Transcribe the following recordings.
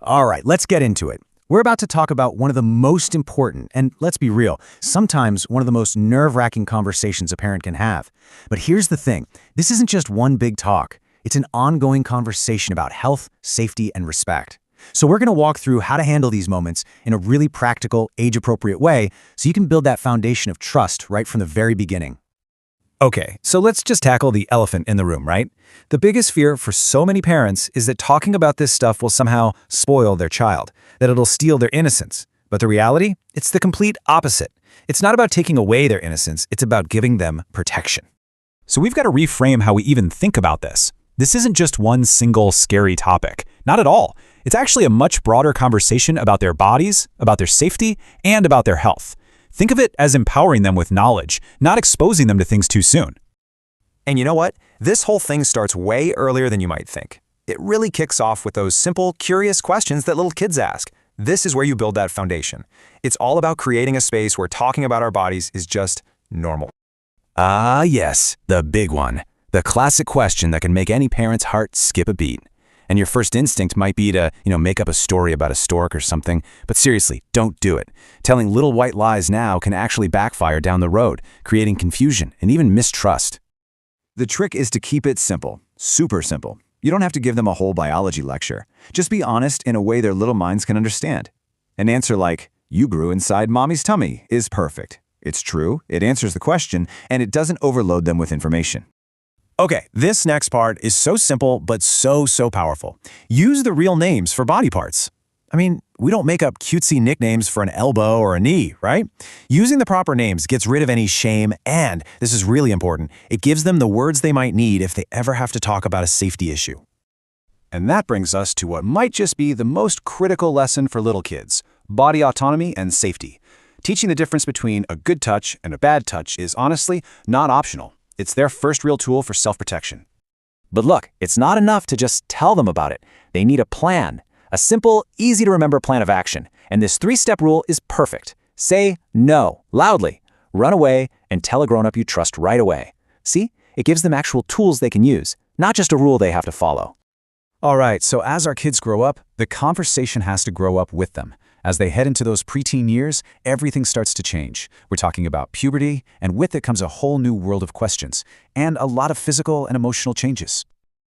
All right, let's get into it. We're about to talk about one of the most important, and let's be real, sometimes one of the most nerve-wracking conversations a parent can have. But here's the thing, this isn't just one big talk. It's an ongoing conversation about health, safety, and respect. So we're going to walk through how to handle these moments in a really practical, age-appropriate way so you can build that foundation of trust right from the very beginning. Okay, so let's just tackle the elephant in the room, right? The biggest fear for so many parents is that talking about this stuff will somehow spoil their child, that it'll steal their innocence. But the reality? It's the complete opposite. It's not about taking away their innocence, it's about giving them protection. So we've got to reframe how we even think about this. This isn't just one single scary topic. Not at all. It's actually a much broader conversation about their bodies, about their safety, and about their health. Think of it as empowering them with knowledge, not exposing them to things too soon. And you know what? This whole thing starts way earlier than you might think. It really kicks off with those simple, curious questions that little kids ask. This is where you build that foundation. It's all about creating a space where talking about our bodies is just normal. Ah, yes, the big one. The classic question that can make any parent's heart skip a beat. And your first instinct might be to, make up a story about a stork or something. But seriously, don't do it. Telling little white lies now can actually backfire down the road, creating confusion and even mistrust. The trick is to keep it simple, super simple. You don't have to give them a whole biology lecture. Just be honest in a way their little minds can understand. An answer like, "You grew inside mommy's tummy," is perfect. It's true, it answers the question, and it doesn't overload them with information. Okay, this next part is so simple, but so powerful. Use the real names for body parts. I mean, we don't make up cutesy nicknames for an elbow or a knee, right? Using the proper names gets rid of any shame, and, this is really important, it gives them the words they might need if they ever have to talk about a safety issue. And that brings us to what might just be the most critical lesson for little kids: body autonomy and safety. Teaching the difference between a good touch and a bad touch is honestly not optional. It's their first real tool for self-protection. But look, it's not enough to just tell them about it. They need a plan. A simple, easy-to-remember plan of action. And this 3-step rule is perfect. Say no loudly, run away, and tell a grown-up you trust right away. See? It gives them actual tools they can use, not just a rule they have to follow. All right, so as our kids grow up, the conversation has to grow up with them. As they head into those preteen years, everything starts to change. We're talking about puberty, and with it comes a whole new world of questions, and a lot of physical and emotional changes.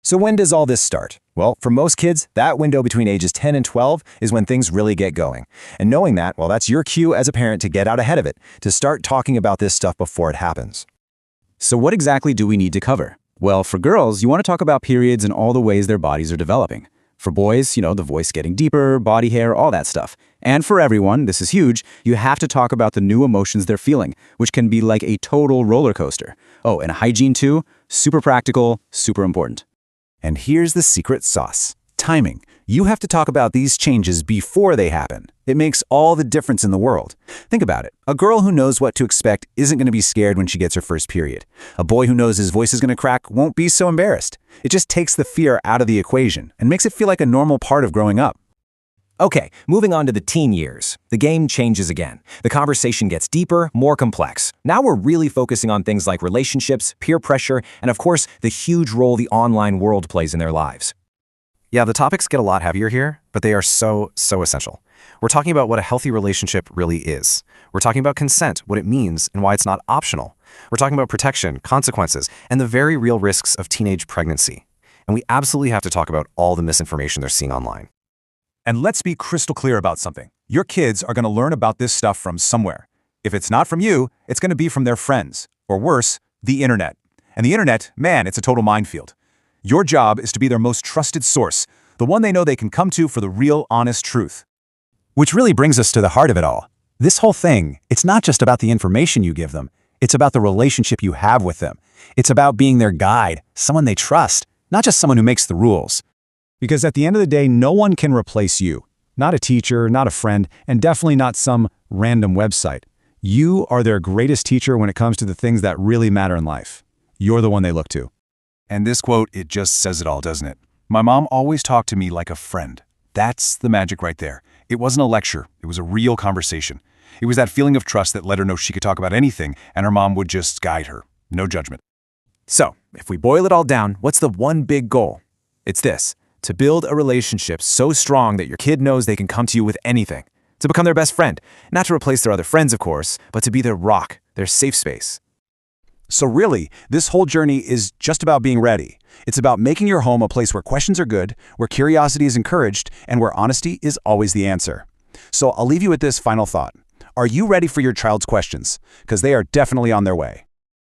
So when does all this start? Well, for most kids, that window between ages 10 and 12 is when things really get going. And knowing that, well, that's your cue as a parent to get out ahead of it, to start talking about this stuff before it happens. So what exactly do we need to cover? Well, for girls, you want to talk about periods and all the ways their bodies are developing. For boys, the voice getting deeper, body hair, all that stuff. And for everyone, this is huge, you have to talk about the new emotions they're feeling, which can be like a total roller coaster. Oh, and hygiene too, super practical, super important. And here's the secret sauce: timing. You have to talk about these changes before they happen. It makes all the difference in the world. Think about it. A girl who knows what to expect isn't going to be scared when she gets her first period. A boy who knows his voice is going to crack won't be so embarrassed. It just takes the fear out of the equation and makes it feel like a normal part of growing up. Okay, moving on to the teen years. The game changes again. The conversation gets deeper, more complex. Now we're really focusing on things like relationships, peer pressure, and of course, the huge role the online world plays in their lives. Yeah, the topics get a lot heavier here, but they are so essential. We're talking about what a healthy relationship really is. We're talking about consent, what it means, and why it's not optional. We're talking about protection, consequences, and the very real risks of teenage pregnancy. And we absolutely have to talk about all the misinformation they're seeing online. And let's be crystal clear about something. Your kids are going to learn about this stuff from somewhere. If it's not from you, it's going to be from their friends, or worse, the internet. And the internet, man, it's a total minefield. Your job is to be their most trusted source, the one they know they can come to for the real, honest truth. Which really brings us to the heart of it all. This whole thing, it's not just about the information you give them. It's about the relationship you have with them. It's about being their guide, someone they trust, not just someone who makes the rules. Because at the end of the day, no one can replace you. Not a teacher, not a friend, and definitely not some random website. You are their greatest teacher when it comes to the things that really matter in life. You're the one they look to. And this quote, it just says it all, doesn't it? My mom always talked to me like a friend. That's the magic right there. It wasn't a lecture. It was a real conversation. It was that feeling of trust that let her know she could talk about anything, and her mom would just guide her. No judgment. So, if we boil it all down, what's the one big goal? It's this: To build a relationship so strong that your kid knows they can come to you with anything. To become their best friend. Not to replace their other friends, of course, but to be their rock, their safe space. So really, this whole journey is just about being ready. It's about making your home a place where questions are good, where curiosity is encouraged, and where honesty is always the answer. So I'll leave you with this final thought. Are you ready for your child's questions? Because they are definitely on their way.